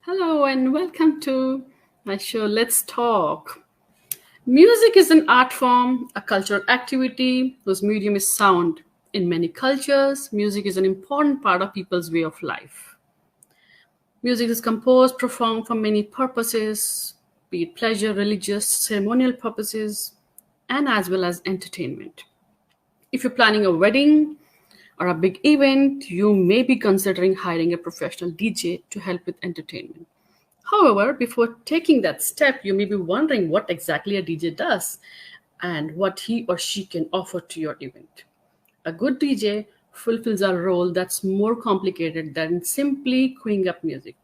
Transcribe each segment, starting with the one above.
Hello and welcome to my show, Let's Talk. Music is an art form, a cultural activity whose medium is sound. In many cultures, music is an important part of people's way of life. Music is composed, performed for many purposes, be it pleasure, religious, ceremonial purposes, and as well as entertainment. If you're planning a wedding or a big event, you may be considering hiring a professional DJ to help with entertainment. However, before taking that step, you may be wondering what exactly a DJ does and what he or she can offer to your event. A good DJ fulfills a role that's more complicated than simply queuing up music.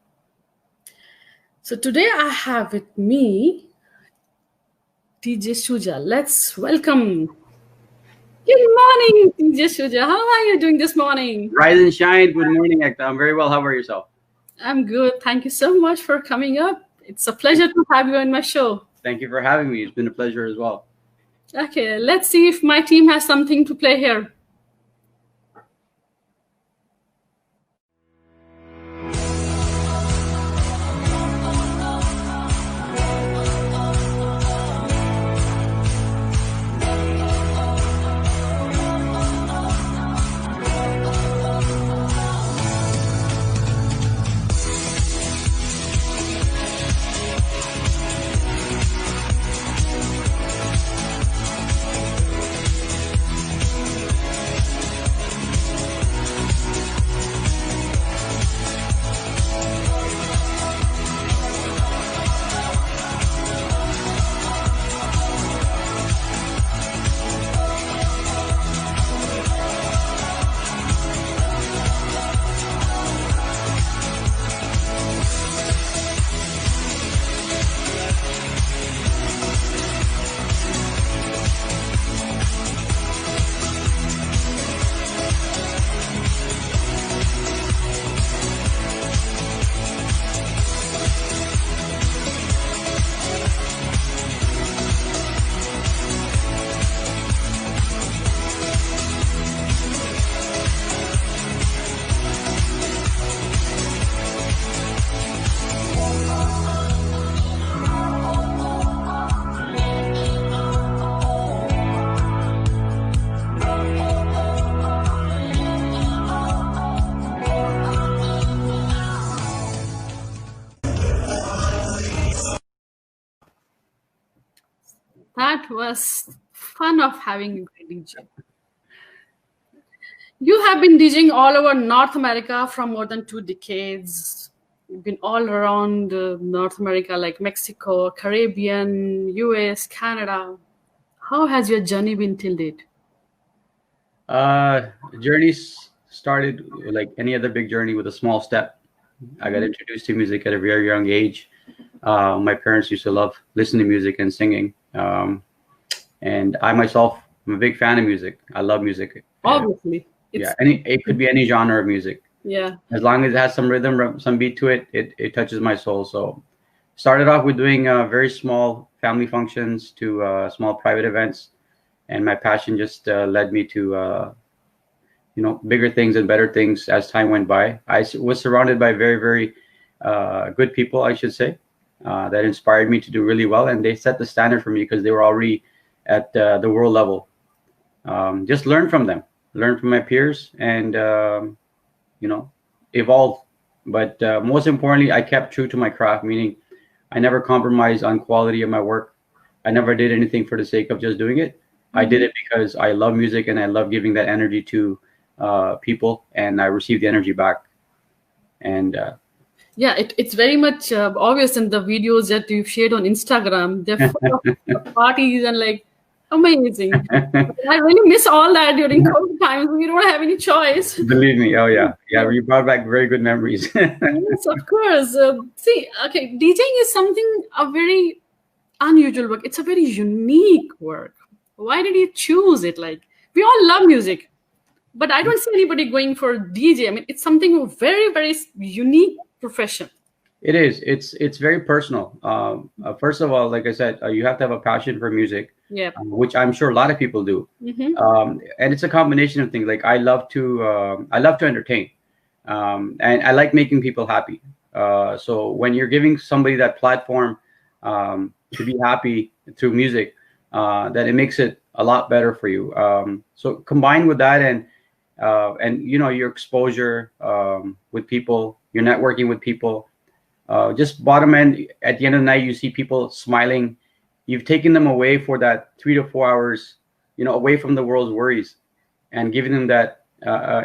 So today I have with me DJ Shuja. Let's welcome. Good morning, DJ Shuja. How are you doing this morning? Rise and shine. Good morning, Ekta. I'm very well. How about yourself? I'm good. Thank you so much for coming up. It's a pleasure to have you on my show. Thank you for having me. It's been a pleasure as well. Okay, let's see if my team has something to play here. That was fun of having a great DJ. You have been DJing all over North America for more than 2 decades. You've been all around North America, like Mexico, Caribbean, US, Canada. How has your journey been till date? Journeys started like any other big journey with a small step. I got introduced to music at a very young age. My parents used to love listening to music and singing. And I myself am a big fan of music. I love music. Obviously. It could be any genre of music. Yeah. As long as it has some rhythm, some beat to it, it touches my soul. So started off with doing very small family functions to small private events. And my passion just led me to, bigger things and better things as time went by. I was surrounded by very, very good people, I should say, that inspired me to do really well. And they set the standard for me because they were already at the world level. Just learn from them, learn from my peers, and, evolve. But most importantly, I kept true to my craft, meaning I never compromised on quality of my work. I never did anything for the sake of just doing it. I did it because I love music and I love giving that energy to people, and I received the energy back. And it's very much obvious in the videos that you've shared on Instagram. They're full of parties and like amazing. I really miss all that during COVID times. We don't have any choice. Believe me. Oh yeah. You brought back very good memories. Yes, of course. DJing is something a very unusual work. It's a very unique work. Why did you choose it? Like, we all love music, but I don't see anybody going for DJ. I mean, it's something very, very unique profession. It is. It's very personal. First of all, like I said, you have to have a passion for music, which I'm sure a lot of people do. Mm-hmm. And it's a combination of things. Like I love to entertain, and I like making people happy. So when you're giving somebody that platform to be happy through music, that it makes it a lot better for you. So combined with that, and your exposure with people, your networking with people, just bottom end, at the end of the night, you see people smiling. You've taken them away for that 3 to 4 hours, away from the world's worries, and giving them that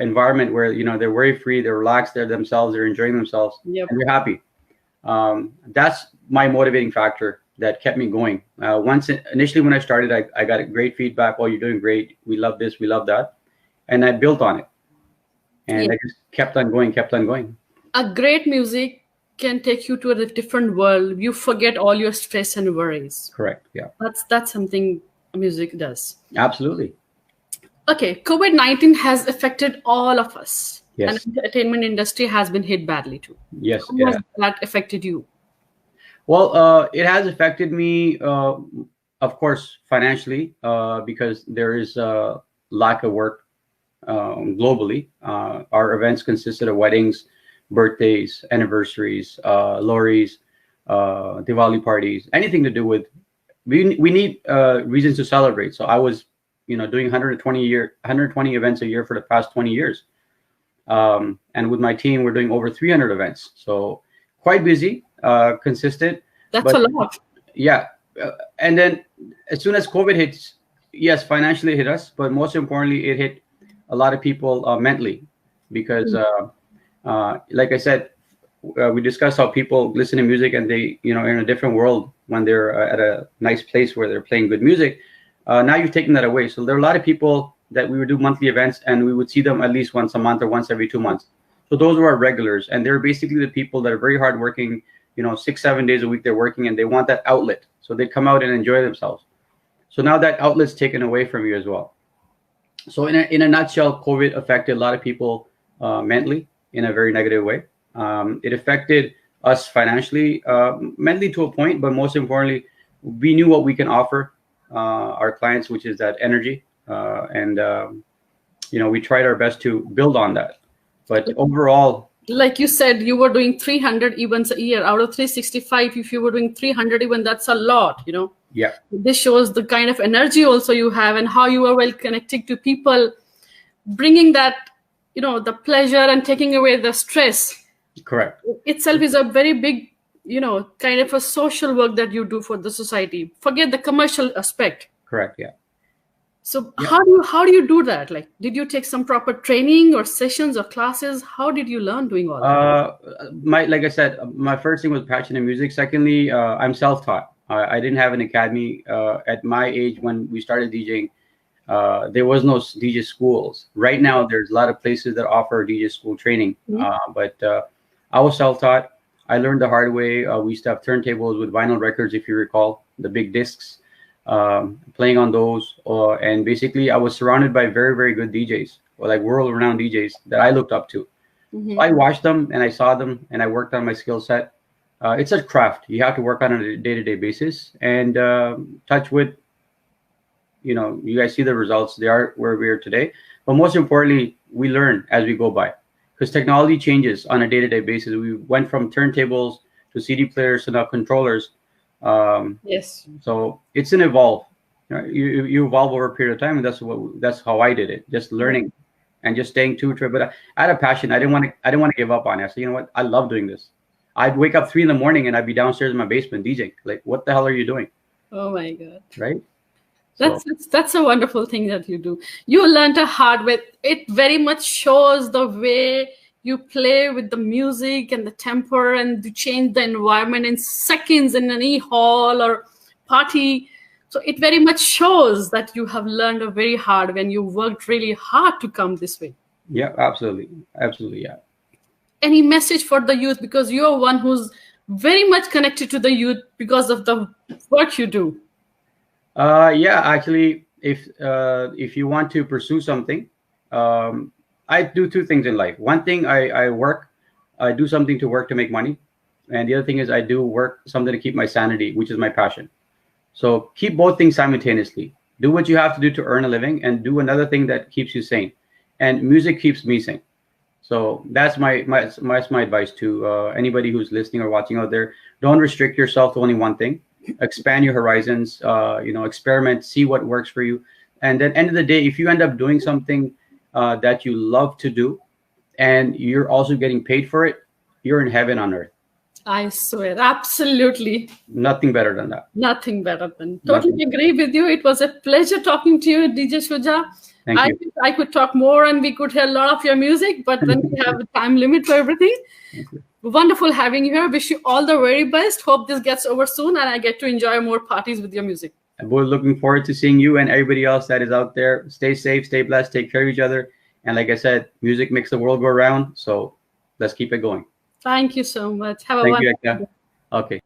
environment where they're worry free, they're relaxed, they're themselves, they're enjoying themselves, Yep. and they're happy. That's my motivating factor that kept me going. Initially when I started, I got great feedback. Oh, you're doing great. We love this. We love that. And I built on it. And Yeah. I just kept on going, kept on going. A great music can take you to a different world. You forget all your stress and worries. Correct. Yeah. That's something music does. Absolutely. Okay, COVID-19 has affected all of us. Yes. And the entertainment industry has been hit badly too. Yes. How Yeah. has that affected you? Well, it has affected me, of course, financially, because there is a lack of work globally. Our events consisted of weddings, birthdays, anniversaries, loris, Diwali parties, anything to do with. We need reasons to celebrate. So I was, doing 120 events a year for the past 20 years, and with my team, we're doing over 300 events. So quite busy, consistent. That's a lot. Yeah, and then as soon as COVID hits, yes, financially it hit us, but most importantly, it hit a lot of people mentally, because like I said, we discussed how people listen to music and they are in a different world when they're at a nice place where they're playing good music. Now you've taken that away, so there are a lot of people that we would do monthly events and we would see them at least once a month or once every 2 months. So those were our regulars, and they're basically the people that are very hardworking. 6-7 days a week they're working, and they want that outlet, so they come out and enjoy themselves. So now that outlet's taken away from you as well. So in a nutshell, COVID affected a lot of people mentally in a very negative way. It affected us financially, mentally to a point, but most importantly, we knew what we can offer our clients, which is that energy, and we tried our best to build on that. But overall, Like you said, you were doing 300 events a year. Out of 365, if you were doing 300 events, that's a lot, yeah, This shows the kind of energy also you have and how you are well connected to people, bringing that, the pleasure and taking away the stress. correct. Itself is a very big, kind of a social work that you do for the society. Forget the commercial aspect. Correct. Yeah. So Yeah. how do you do that? Like, did you take some proper training or sessions or classes? How did you learn doing all that? Like I said, my first thing was passion in music. Secondly, I'm self-taught. I didn't have an academy at my age when we started DJing. There was no DJ schools. Right now, there's a lot of places that offer DJ school training. But I was self-taught. I learned the hard way. We used to have turntables with vinyl records, if you recall, the big discs. Playing on those, and basically I was surrounded by very, very good DJs, or like world-renowned DJs that I looked up to. Mhm. I watched them and I saw them and I worked on my skill set. It's a craft. You have to work on it on a day-to-day basis, and touch with, you guys see the results. They are where we are today. But most importantly, we learn as we go by, because technology changes on a day-to-day basis. We went from turntables to CD players to now controllers. Yes. So it's an evolve. You evolve over a period of time, and that's how I did it. Just learning and just staying true to it. But I had a passion. I didn't want to give up on it. I said, you know what? I love doing this. I'd wake up 3 a.m. and I'd be downstairs in my basement DJing. Like, what the hell are you doing? Oh my God. Right? That's a wonderful thing that you do. You learned a hard way. It very much shows the way you play with the music and the tempo, and to change the environment in seconds in any hall or party. So it very much shows that you have learned a very hard when you worked really hard to come this way. Yeah, absolutely. Absolutely. Yeah. Any message for the youth, because you're one who's very much connected to the youth because of the work you do? Yeah, actually, if you want to pursue something, I do 2 things in life. One thing, I do something to work to make money. And the other thing is I do work something to keep my sanity, which is my passion. So keep both things simultaneously. Do what you have to do to earn a living, and do another thing that keeps you sane. And music keeps me sane. So that's my advice to anybody who's listening or watching out there. Don't restrict yourself to only one thing. Expand your horizons. Experiment, see what works for you. And then end of the day, if you end up doing something that you love to do, and you're also getting paid for it, you're in heaven on earth. I swear, absolutely. Nothing better than that. Nothing better than. Totally agree with you. It was a pleasure talking to you, DJ Shuja. Thank you. Wish I could talk more and we could hear a lot of your music, but then we have a time limit for everything. Wonderful having you here. Wish you all the very best. Hope this gets over soon and I get to enjoy more parties with your music. We're looking forward to seeing you and everybody else that is out there. Stay safe, stay blessed, take care of each other. And like I said, music makes the world go round. So let's keep it going. Thank you so much. Have a wonderful day. Okay.